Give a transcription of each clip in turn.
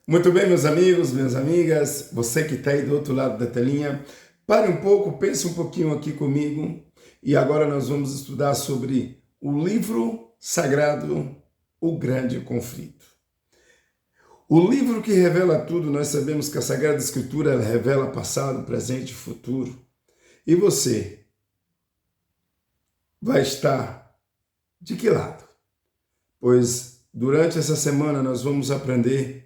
Muito bem, meus amigos, minhas amigas, você que está aí do outro lado da telinha, pare um pouco, pense um pouquinho aqui comigo e agora nós vamos estudar sobre o livro sagrado, O Grande Conflito. O livro que revela tudo, nós sabemos que a Sagrada Escritura ela revela passado, presente e futuro. E você vai estar de que lado? Pois durante essa semana nós vamos aprender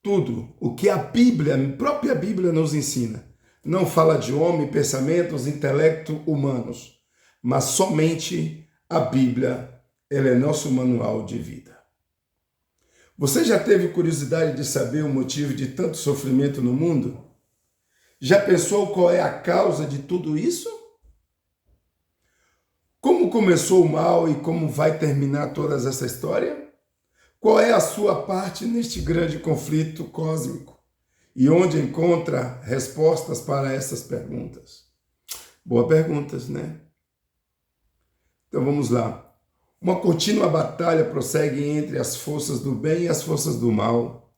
tudo o que a Bíblia, a própria Bíblia nos ensina. Não fala de homem, pensamentos, intelecto humanos, mas somente a Bíblia, ela é nosso manual de vida. Você já teve curiosidade de saber o motivo de tanto sofrimento no mundo? Já pensou qual é a causa de tudo isso? Como começou o mal e como vai terminar toda essa história? Qual é a sua parte neste grande conflito cósmico? E onde encontra respostas para essas perguntas? Boas perguntas, né? Então vamos lá. Uma contínua batalha prossegue entre as forças do bem e as forças do mal.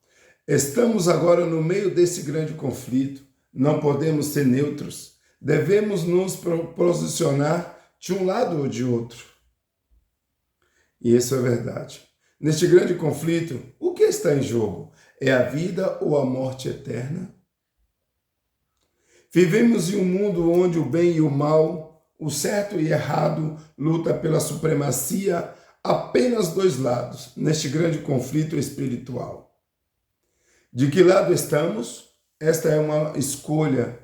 Estamos agora no meio desse grande conflito. Não podemos ser neutros. Devemos nos posicionar de um lado ou de outro. E isso é verdade. Neste grande conflito, o que está em jogo? É a vida ou a morte eterna? Vivemos em um mundo onde o bem e o mal, o certo e errado, luta pela supremacia, apenas dois lados, neste grande conflito espiritual. De que lado estamos? Esta é uma escolha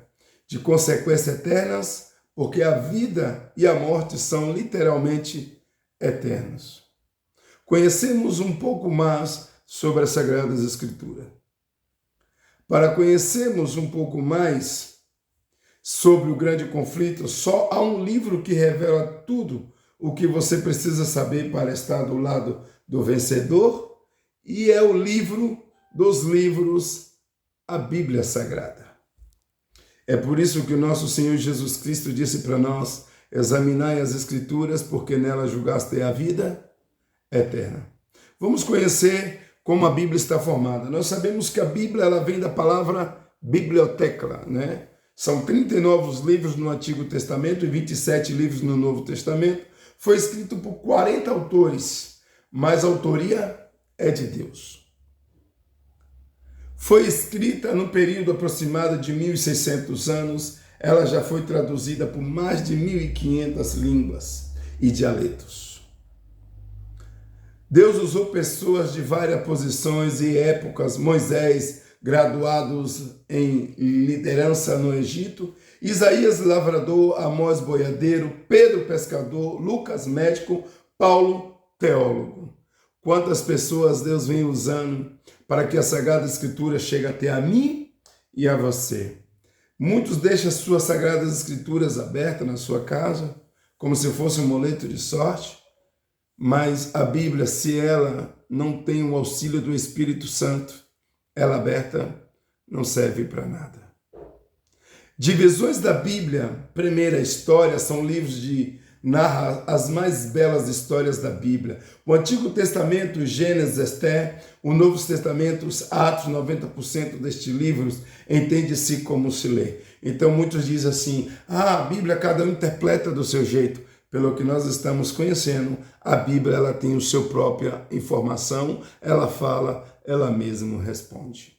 de consequências eternas, porque a vida e a morte são literalmente eternos. Conhecemos um pouco mais sobre as Sagradas Escrituras. Para conhecermos um pouco mais sobre o grande conflito, só há um livro que revela tudo o que você precisa saber para estar do lado do vencedor, e é o livro dos livros, a Bíblia Sagrada. É por isso que o nosso Senhor Jesus Cristo disse para nós: examinai as Escrituras, porque nelas julgaste a vida eterna. Vamos conhecer como a Bíblia está formada. Nós sabemos que a Bíblia ela vem da palavra biblioteca, né? São 39 livros no Antigo Testamento e 27 livros no Novo Testamento. Foi escrito por 40 autores, mas a autoria é de Deus. Foi escrita no período aproximado de 1.600 anos. Ela já foi traduzida por mais de 1.500 línguas e dialetos. Deus usou pessoas de várias posições e épocas. Moisés, graduados em liderança no Egito, Isaías, lavrador, Amós, boiadeiro, Pedro, pescador, Lucas, médico, Paulo, teólogo. Quantas pessoas Deus vem usando para que a Sagrada Escritura chegue até a mim e a você. Muitos deixam as suas Sagradas Escrituras abertas na sua casa, como se fosse um amuleto de sorte. Mas a Bíblia, se ela não tem o auxílio do Espírito Santo, ela aberta não serve para nada. Divisões da Bíblia, primeira história, são livros de narra as mais belas histórias da Bíblia. O Antigo Testamento, Gênesis, Esther, o Novo Testamento, os Atos, 90% destes livros, entende-se como se lê. Então muitos dizem assim, a Bíblia cada um interpreta do seu jeito. Pelo que nós estamos conhecendo, a Bíblia ela tem a sua própria informação, ela fala, ela mesma responde.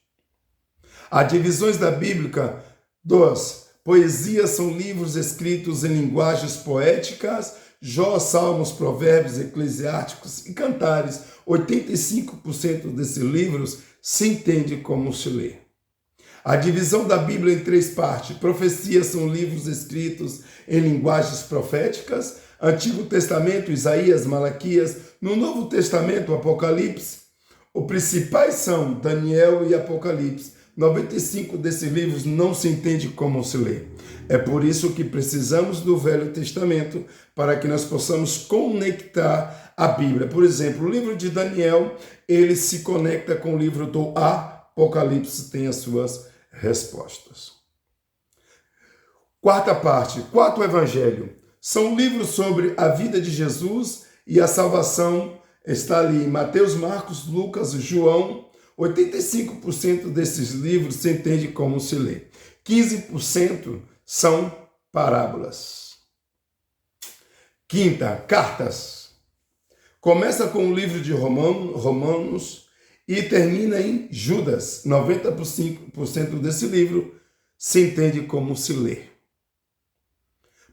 As divisões da Bíblia, 2. Poesias são livros escritos em linguagens poéticas, Jó, Salmos, Provérbios, Eclesiásticos e Cantares. 85% desses livros se entende como se lê. A divisão da Bíblia em 3 partes. Profecias são livros escritos em linguagens proféticas. Antigo Testamento, Isaías, Malaquias. No Novo Testamento, Apocalipse. Os principais são Daniel e Apocalipse. 95 desses livros não se entende como se lê. É por isso que precisamos do Velho Testamento para que nós possamos conectar a Bíblia. Por exemplo, o livro de Daniel, ele se conecta com o livro do Apocalipse, tem as suas respostas. Quarta parte, quarto evangelho. São livros sobre a vida de Jesus e a salvação. Está ali Mateus, Marcos, Lucas, João, 85% desses livros se entende como se lê. 15% são parábolas. Quinta, cartas. Começa com o livro de Romanos e termina em Judas. 95% desse livro se entende como se lê.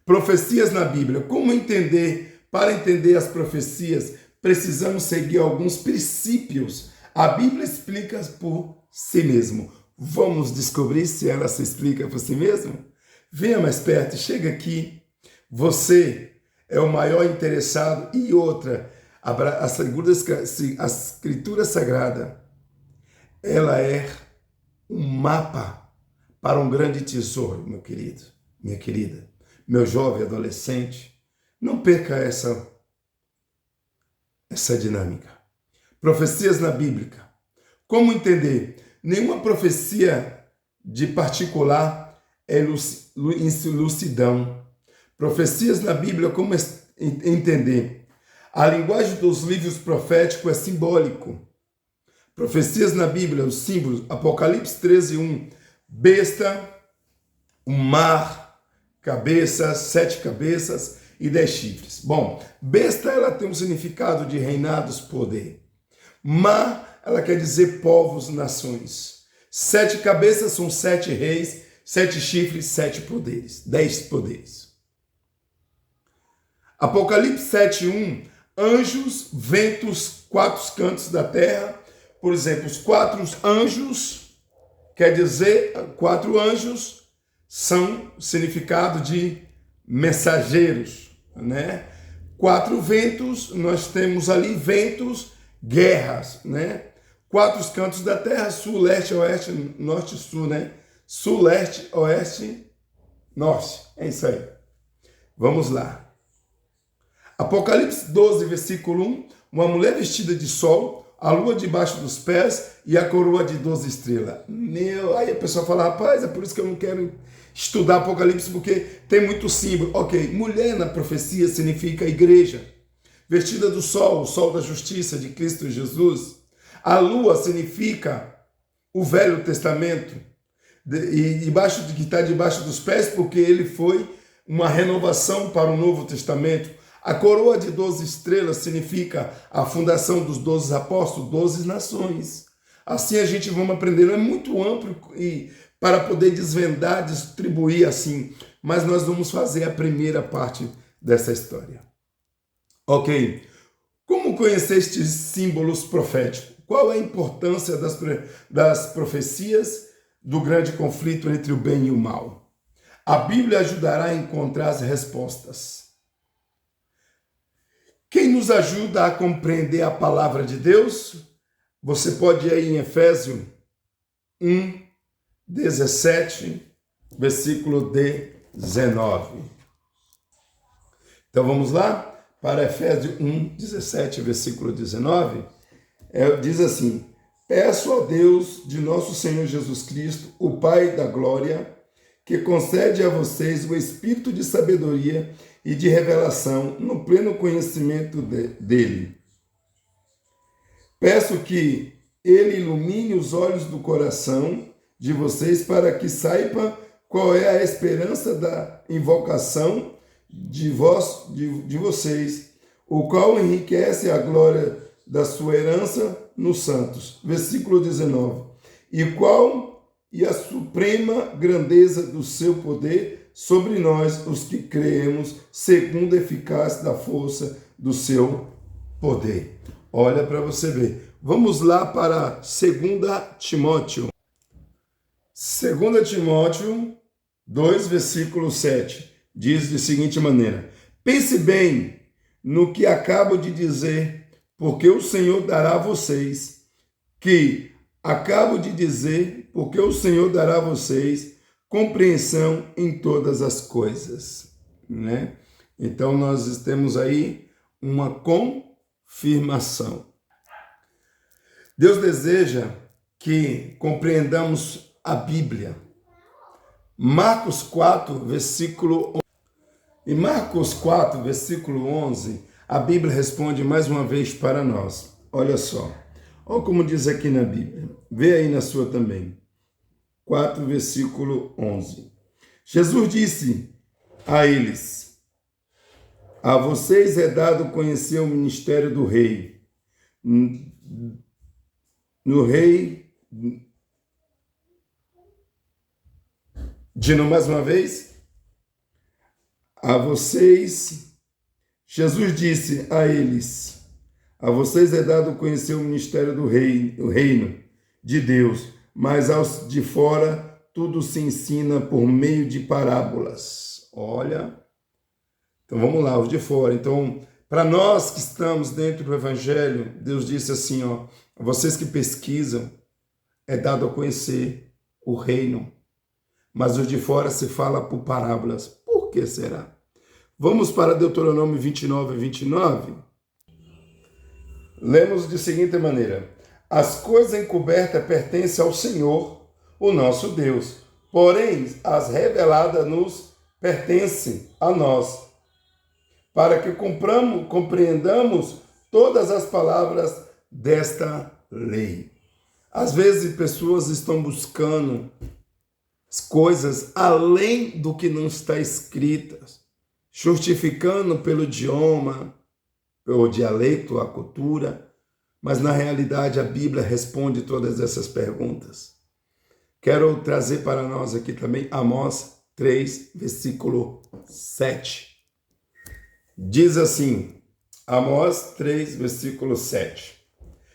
Profecias na Bíblia. Como entender? Para entender as profecias, precisamos seguir alguns princípios. A Bíblia explica por si mesmo. Vamos descobrir se ela se explica por si mesma? Venha mais perto, chega aqui. Você é o maior interessado. E outra, a Escritura Sagrada, ela é um mapa para um grande tesouro, meu querido, minha querida, meu jovem adolescente. Não perca essa dinâmica. Profecias na Bíblia. Como entender? Nenhuma profecia de particular é lucidão. Profecias na Bíblia, como entender? A linguagem dos livros proféticos é simbólico. Profecias na Bíblia, os símbolos, Apocalipse 13:1, besta, um mar, cabeças, 7 cabeças e 10 chifres. Bom, besta ela tem um significado de reinados, poder. Mar, ela quer dizer povos, nações. 7 cabeças são 7 reis, 7 chifres, 7 poderes, 10 poderes. Apocalipse 7:1, anjos, ventos, 4 cantos da terra. Por exemplo, os 4 anjos, quer dizer, 4 anjos são significado de mensageiros, né? 4 ventos, nós temos ali ventos, guerras, né? 4 cantos da terra, sul, leste, oeste, norte, sul, né? Sul, leste, oeste, norte. É isso aí. Vamos lá. Apocalipse 12, versículo 1, uma mulher vestida de sol, a lua debaixo dos pés e a coroa de 12 estrelas. Aí a pessoa fala, rapaz, é por isso que eu não quero estudar Apocalipse, porque tem muito símbolo. Ok, mulher na profecia significa igreja. Vestida do sol, o sol da justiça de Cristo Jesus. A lua significa o Velho Testamento, que está debaixo dos pés, porque ele foi uma renovação para o Novo Testamento. A coroa de 12 estrelas significa a fundação dos 12 apóstolos, 12 nações. Assim a gente vamos aprender, é muito amplo e para poder desvendar, distribuir assim, mas nós vamos fazer a primeira parte dessa história. Ok, como conhecer estes símbolos proféticos? Qual é a importância das profecias do grande conflito entre o bem e o mal? A Bíblia ajudará a encontrar as respostas. Quem nos ajuda a compreender a palavra de Deus? Você pode ir aí em Efésios 1, 17, versículo 19. Então vamos lá? Para Efésios 1, 17, versículo 19. Diz assim: peço a Deus de nosso Senhor Jesus Cristo, o Pai da glória, que concede a vocês o espírito de sabedoria e de revelação no pleno conhecimento dele. Peço que ele ilumine os olhos do coração de vocês para que saiba qual é a esperança da invocação de vocês, o qual enriquece a glória da sua herança nos santos. Versículo 19. E a suprema grandeza do seu poder sobre nós, os que cremos, segundo a eficácia da força do seu poder. Olha para você ver. Vamos lá para 2 Timóteo. 2 Timóteo 2, versículo 7. Diz de seguinte maneira: pense bem no que acabo de dizer, porque o Senhor dará a vocês, compreensão em todas as coisas, né? Então nós temos aí uma confirmação. Deus deseja que compreendamos a Bíblia. Marcos 4, versículo 11. Em Marcos 4, versículo 11, a Bíblia responde mais uma vez para nós. Olha só. Olha como diz aqui na Bíblia. Vê aí na sua também. 4, versículo 11. Jesus disse a eles: a vocês é dado conhecer o ministério do rei. No rei, de novo mais uma vez, a vocês, Jesus disse a eles: a vocês é dado conhecer o ministério do rei, o reino de Deus, mas aos de fora tudo se ensina por meio de parábolas. Olha, então vamos lá, os de fora. Então, para nós que estamos dentro do Evangelho, Deus disse assim, ó, a vocês que pesquisam, é dado a conhecer o reino, mas os de fora se fala por parábolas. Por que será? Vamos para Deuteronômio 29, 29. Lemos de seguinte maneira: as coisas encobertas pertencem ao Senhor, o nosso Deus, porém as reveladas nos pertencem a nós, para que compreendamos todas as palavras desta lei. Às vezes pessoas estão buscando coisas além do que não está escrito, justificando pelo idioma, pelo dialeto, a cultura, mas na realidade a Bíblia responde todas essas perguntas. Quero trazer para nós aqui também Amós 3, versículo 7. Diz assim, Amós 3, versículo 7.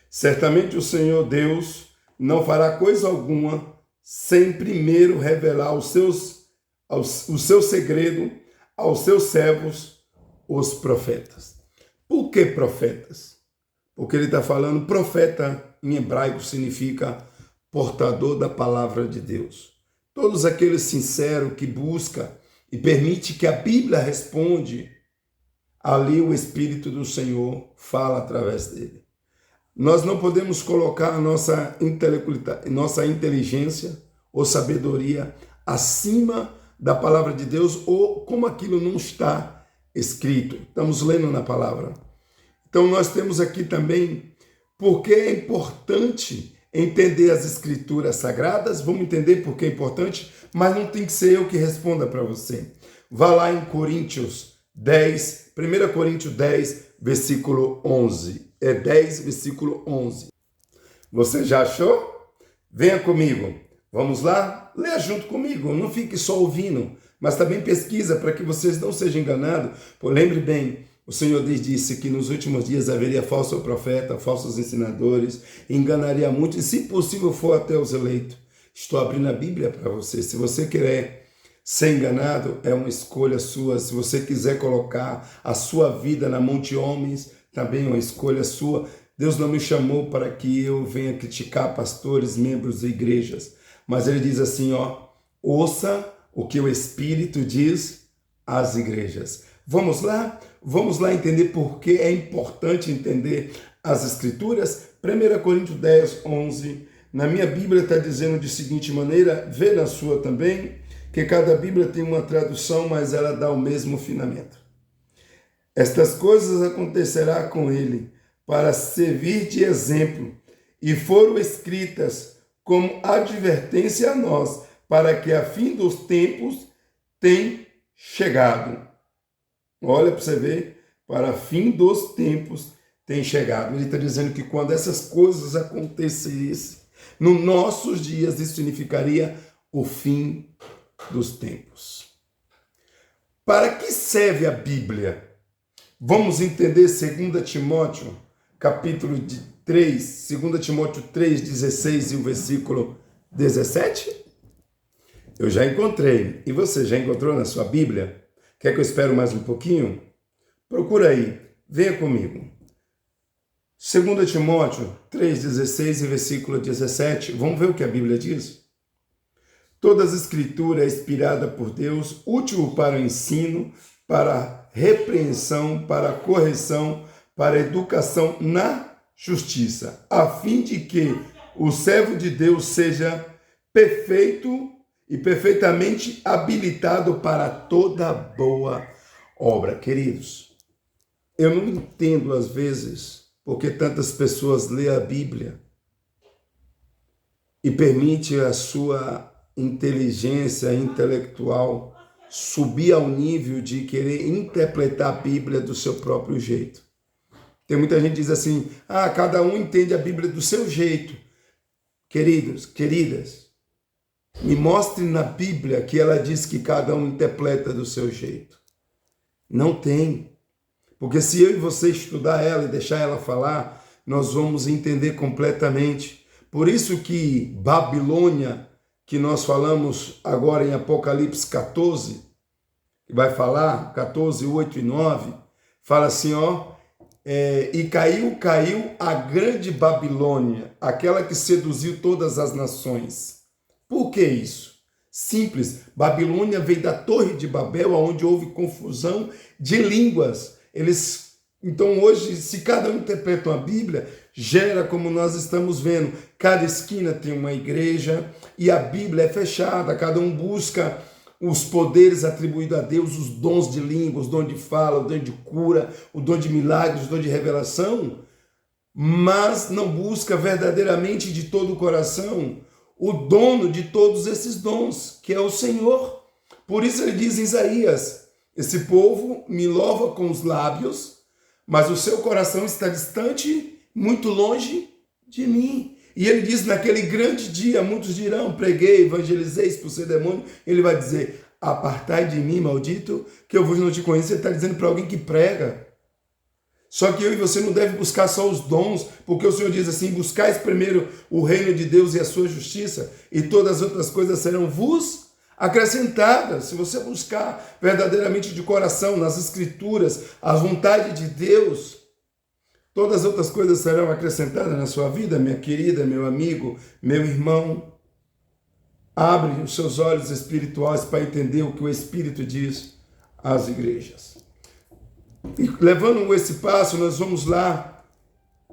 Certamente o Senhor Deus não fará coisa alguma sem primeiro revelar o seu segredo aos seus servos, os profetas. Por que profetas? Porque ele está falando, profeta em hebraico significa portador da palavra de Deus. Todos aqueles sinceros que buscam e permite que a Bíblia responde, ali o Espírito do Senhor fala através dele. Nós não podemos colocar a nossa inteligência ou sabedoria acima da palavra de Deus ou como aquilo não está escrito. Estamos lendo na palavra. Então nós temos aqui também porque é importante entender as escrituras sagradas. Vamos entender porque é importante, mas não tem que ser eu que responda para você. Vá lá em Coríntios 10, 1 Coríntios 10, versículo 11. É 10, versículo 11. Você já achou? Venha comigo. Vamos lá? Leia junto comigo. Não fique só ouvindo, mas também pesquisa para que vocês não sejam enganados. Lembre bem, o Senhor disse que nos últimos dias haveria falso profeta, falsos ensinadores, enganaria muito e, se possível, for até os eleitos. Estou abrindo a Bíblia para você. Se você quer ser enganado, é uma escolha sua. Se você quiser colocar a sua vida na mão de homens, também é uma escolha sua. Deus não me chamou para que eu venha criticar pastores, membros de igrejas. Mas ele diz assim, ó, ouça o que o Espírito diz às igrejas. Vamos lá? Vamos lá entender por que é importante entender as Escrituras? 1 Coríntios 10, 11. Na minha Bíblia está dizendo de seguinte maneira, vê na sua também, que cada Bíblia tem uma tradução, mas ela dá o mesmo fundamento. Estas coisas acontecerá com ele, para servir de exemplo, e foram escritas como advertência a nós, para que a fim dos tempos tenha chegado. Olha para você ver, para fim dos tempos tem chegado. Ele está dizendo que quando essas coisas acontecessem, nos nossos dias, isso significaria o fim dos tempos. Para que serve a Bíblia? Vamos entender 2 Timóteo, capítulo 3, 2 Timóteo 3, 16 e o versículo 17? Eu já encontrei. E você já encontrou na sua Bíblia? Quer que eu espere mais um pouquinho? Procura aí, venha comigo. 2 Timóteo 3,16 e versículo 17. Vamos ver o que a Bíblia diz? Toda as escrituras é inspirada por Deus, útil para o ensino, para a repreensão, para a correção, para a educação na justiça, a fim de que o servo de Deus seja perfeito e perfeitamente habilitado para toda boa obra. Queridos, eu não entendo às vezes porque tantas pessoas lêem a Bíblia e permite a sua inteligência intelectual subir ao nível de querer interpretar a Bíblia do seu próprio jeito. Tem muita gente que diz assim, cada um entende a Bíblia do seu jeito. Queridos, queridas, me mostre na Bíblia que ela diz que cada um interpreta do seu jeito. Não tem. Porque se eu e você estudar ela e deixar ela falar, nós vamos entender completamente. Por isso que Babilônia, que nós falamos agora em Apocalipse 14, que vai falar, 14, 8 e 9, fala assim, e caiu a grande Babilônia, aquela que seduziu todas as nações. Por que isso? Simples, Babilônia veio da Torre de Babel, onde houve confusão de línguas. Então hoje, se cada um interpreta a Bíblia, gera como nós estamos vendo, cada esquina tem uma igreja e a Bíblia é fechada, cada um busca os poderes atribuídos a Deus, os dons de língua, os dons de fala, o dom de cura, o dom de milagres, o dom de revelação, mas não busca verdadeiramente de todo o coração o dono de todos esses dons, que é o Senhor. Por isso ele diz em Isaías, esse povo me louva com os lábios, mas o seu coração está distante, muito longe de mim. E ele diz, naquele grande dia, muitos dirão, preguei, evangelizei, expulsei demônio. Ele vai dizer, apartai de mim, maldito, que eu vos não te conheço. Ele está dizendo para alguém que prega. Só que eu e você não deve buscar só os dons, porque o Senhor diz assim, buscais primeiro o reino de Deus e a sua justiça, e todas as outras coisas serão vos acrescentadas. Se você buscar verdadeiramente de coração, nas Escrituras, a vontade de Deus, todas as outras coisas serão acrescentadas na sua vida, minha querida, meu amigo, meu irmão. Abre os seus olhos espirituais para entender o que o Espírito diz às igrejas. E levando esse passo, nós vamos lá.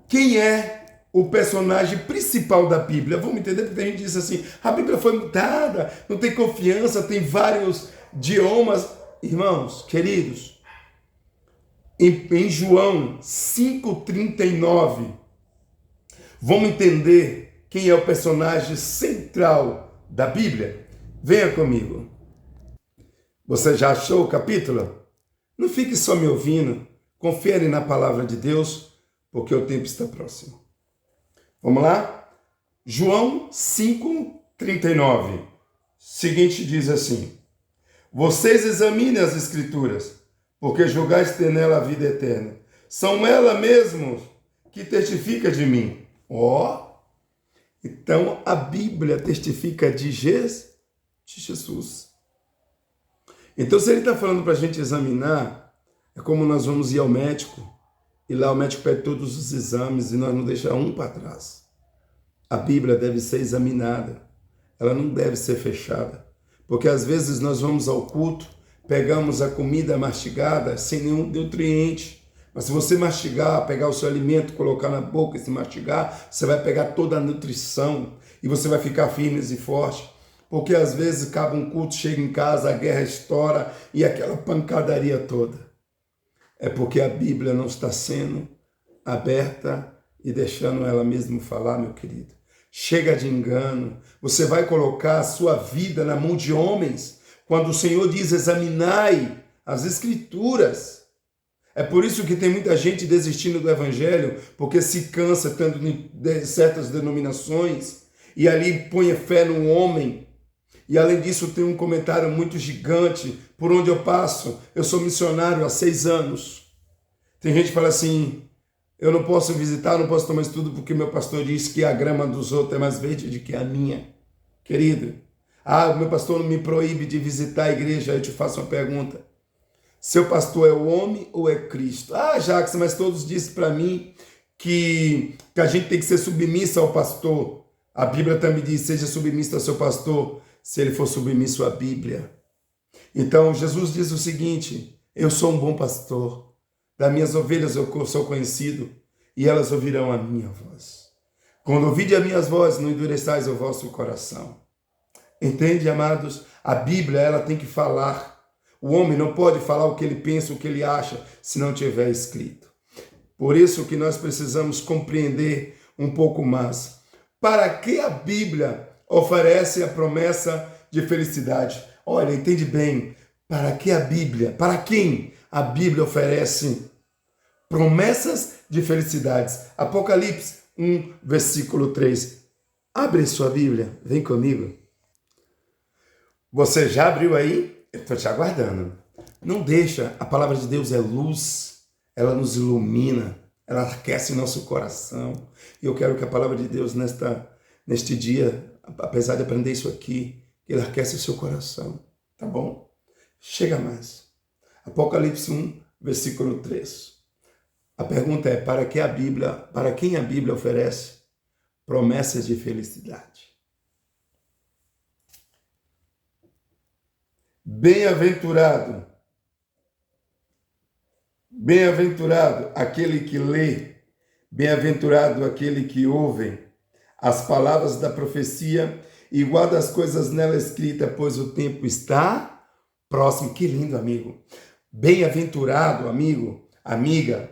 Quem é o personagem principal da Bíblia? Vamos entender, porque a gente diz assim, a Bíblia foi mudada, não tem confiança, tem vários idiomas. Irmãos, queridos, em João 5,39, vamos entender quem é o personagem central da Bíblia? Venha comigo. Você já achou o capítulo? Não fique só me ouvindo, confere na palavra de Deus, porque o tempo está próximo. Vamos lá? João 5,39. Seguinte diz assim, vocês examinem as Escrituras, porque julgais ter nela a vida eterna. São ela mesmo que testifica de mim. Então a Bíblia testifica de Jesus. Então se ele está falando para a gente examinar, é como nós vamos ir ao médico, e lá o médico pede todos os exames e nós não deixamos um para trás. A Bíblia deve ser examinada, ela não deve ser fechada, porque às vezes nós vamos ao culto, pegamos a comida mastigada sem nenhum nutriente, mas se você mastigar, pegar o seu alimento, colocar na boca e se mastigar, você vai pegar toda a nutrição e você vai ficar firme e forte, porque às vezes acaba um culto, chega em casa, a guerra estoura e aquela pancadaria toda. É porque a Bíblia não está sendo aberta e deixando ela mesmo falar, meu querido. Chega de engano, você vai colocar a sua vida na mão de homens, quando o Senhor diz examinai as Escrituras. É por isso que tem muita gente desistindo do Evangelho, porque se cansa tanto de certas denominações, e ali põe fé no homem. E além disso tem um comentário muito gigante, por onde eu passo, eu sou missionário há 6 anos. Tem gente que fala assim, eu não posso visitar, não posso tomar estudo, porque meu pastor diz que a grama dos outros é mais verde do que a minha. Querido, o meu pastor não me proíbe de visitar a igreja, eu te faço uma pergunta. Seu pastor é o homem ou é Cristo? Jacques, mas todos dizem para mim que a gente tem que ser submissa ao pastor. A Bíblia também diz, seja submissa ao seu pastor, se ele for submisso à Bíblia. Então, Jesus diz o seguinte, eu sou um bom pastor, das minhas ovelhas eu sou conhecido, e elas ouvirão a minha voz. Quando ouvirem a minha voz, não endureçais o vosso coração. Entende, amados? A Bíblia, ela tem que falar. O homem não pode falar o que ele pensa, o que ele acha, se não tiver escrito. Por isso que nós precisamos compreender um pouco mais. Para que a Bíblia oferece a promessa de felicidade? Olha, entende bem. Para que a Bíblia? Para quem a Bíblia oferece promessas de felicidades? Apocalipse 1, versículo 3. Abre sua Bíblia, vem comigo. Você já abriu aí? Eu estou te aguardando. Não deixa, a palavra de Deus é luz, ela nos ilumina, ela aquece nosso coração. E eu quero que a palavra de Deus neste dia, apesar de aprender isso aqui, ele aquece o seu coração, tá bom? Chega mais. Apocalipse 1, versículo 3. A pergunta é, para quem a Bíblia oferece promessas de felicidade? Bem-aventurado aquele que lê, bem-aventurado aquele que ouve as palavras da profecia e guarda as coisas nela escritas, pois o tempo está próximo. Que lindo, amigo. Bem-aventurado, amigo, amiga.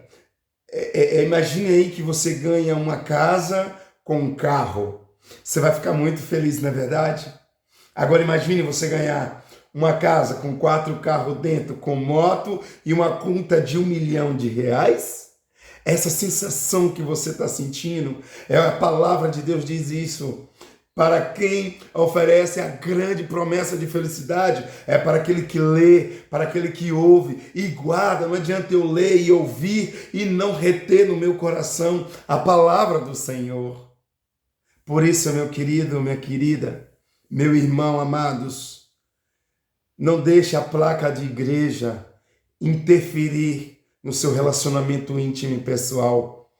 Imagine aí que você ganha uma casa com um carro. Você vai ficar muito feliz, não é verdade? Agora imagine você ganhar uma casa com 4 carros dentro, com moto e uma conta de R$1 milhão. Essa sensação que você está sentindo, a palavra de Deus diz isso. Para quem oferece a grande promessa de felicidade, é para aquele que lê, para aquele que ouve e guarda. Não adianta eu ler e ouvir e não reter no meu coração a palavra do Senhor. Por isso, meu querido, minha querida, meu irmão amados, não deixe a placa de igreja interferir no seu relacionamento íntimo e pessoal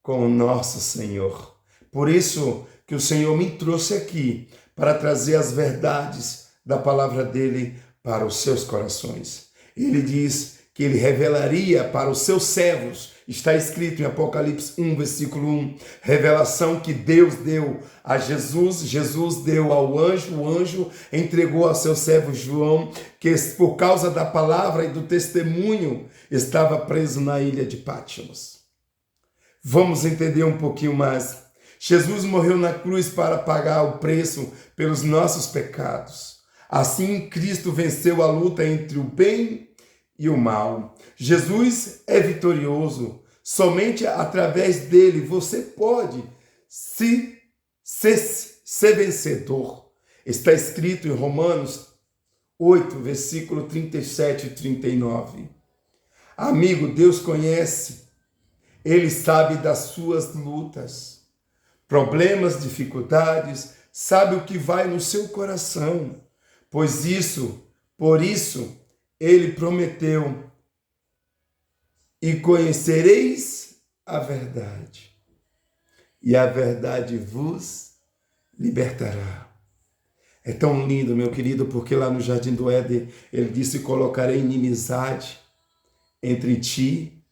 com o nosso Senhor. Por isso que o Senhor me trouxe aqui para trazer as verdades da palavra dele para os seus corações. Ele diz que ele revelaria para os seus servos. Está escrito em Apocalipse 1, versículo 1, revelação que Deus deu a Jesus, Jesus deu ao anjo, o anjo entregou ao seu servo João, que por causa da palavra e do testemunho estava preso na ilha de Patmos. Vamos entender um pouquinho mais. Jesus morreu na cruz para pagar o preço pelos nossos pecados. Assim, Cristo venceu a luta entre o bem e o mal. Jesus é vitorioso. Somente através dele você pode ser vencedor. Está escrito em Romanos 8, versículo 37 e 39. Amigo, Deus conhece. Ele sabe das suas lutas, problemas, dificuldades, sabe o que vai no seu coração. Por isso, ele prometeu: e conhecereis a verdade, e a verdade vos libertará. É tão lindo, meu querido, porque lá no Jardim do Éden, ele disse: colocarei inimizade entre ti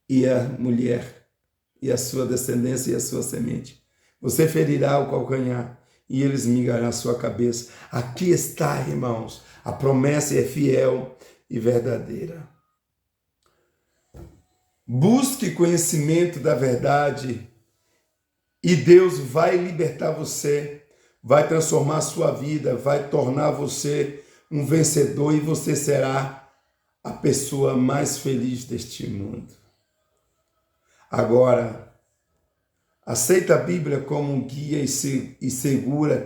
e a mulher, e a sua descendência e a sua semente. Você ferirá o calcanhar e ele esmigará a sua cabeça. Aqui está, irmãos, a promessa é fiel e verdadeira. Busque conhecimento da verdade e Deus vai libertar você, vai transformar a sua vida, vai tornar você um vencedor e você será a pessoa mais feliz deste mundo. Agora, aceita a Bíblia como guia e segura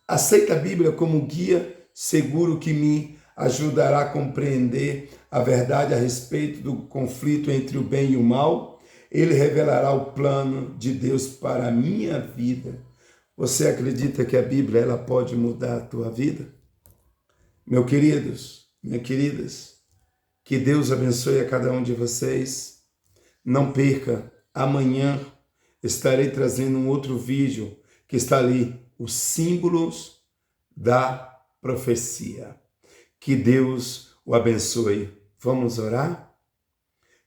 aceita a Bíblia como guia seguro que me ajudará a compreender a verdade a respeito do conflito entre o bem e o mal. Ele revelará o plano de Deus para a minha vida. Você acredita que a Bíblia ela pode mudar a tua vida? Meus queridos, minhas queridas, que Deus abençoe a cada um de vocês. Não perca, amanhã estarei trazendo um outro vídeo que está ali, os símbolos da profecia. Que Deus o abençoe. Vamos orar?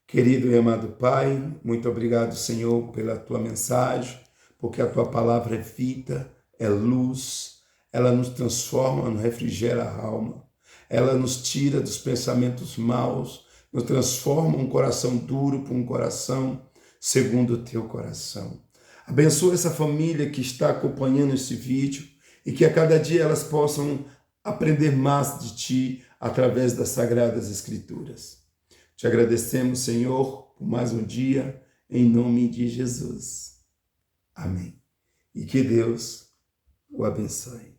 Querido e amado Pai, muito obrigado, Senhor, pela tua mensagem, porque a tua palavra é vida, é luz, ela nos transforma, nos refrigera a alma, ela nos tira dos pensamentos maus, nos transforma um coração duro para um coração segundo o teu coração. Abençoa essa família que está acompanhando este vídeo e que a cada dia elas possam aprender mais de Ti através das Sagradas Escrituras. Te agradecemos, Senhor, por mais um dia, em nome de Jesus. Amém. E que Deus o abençoe.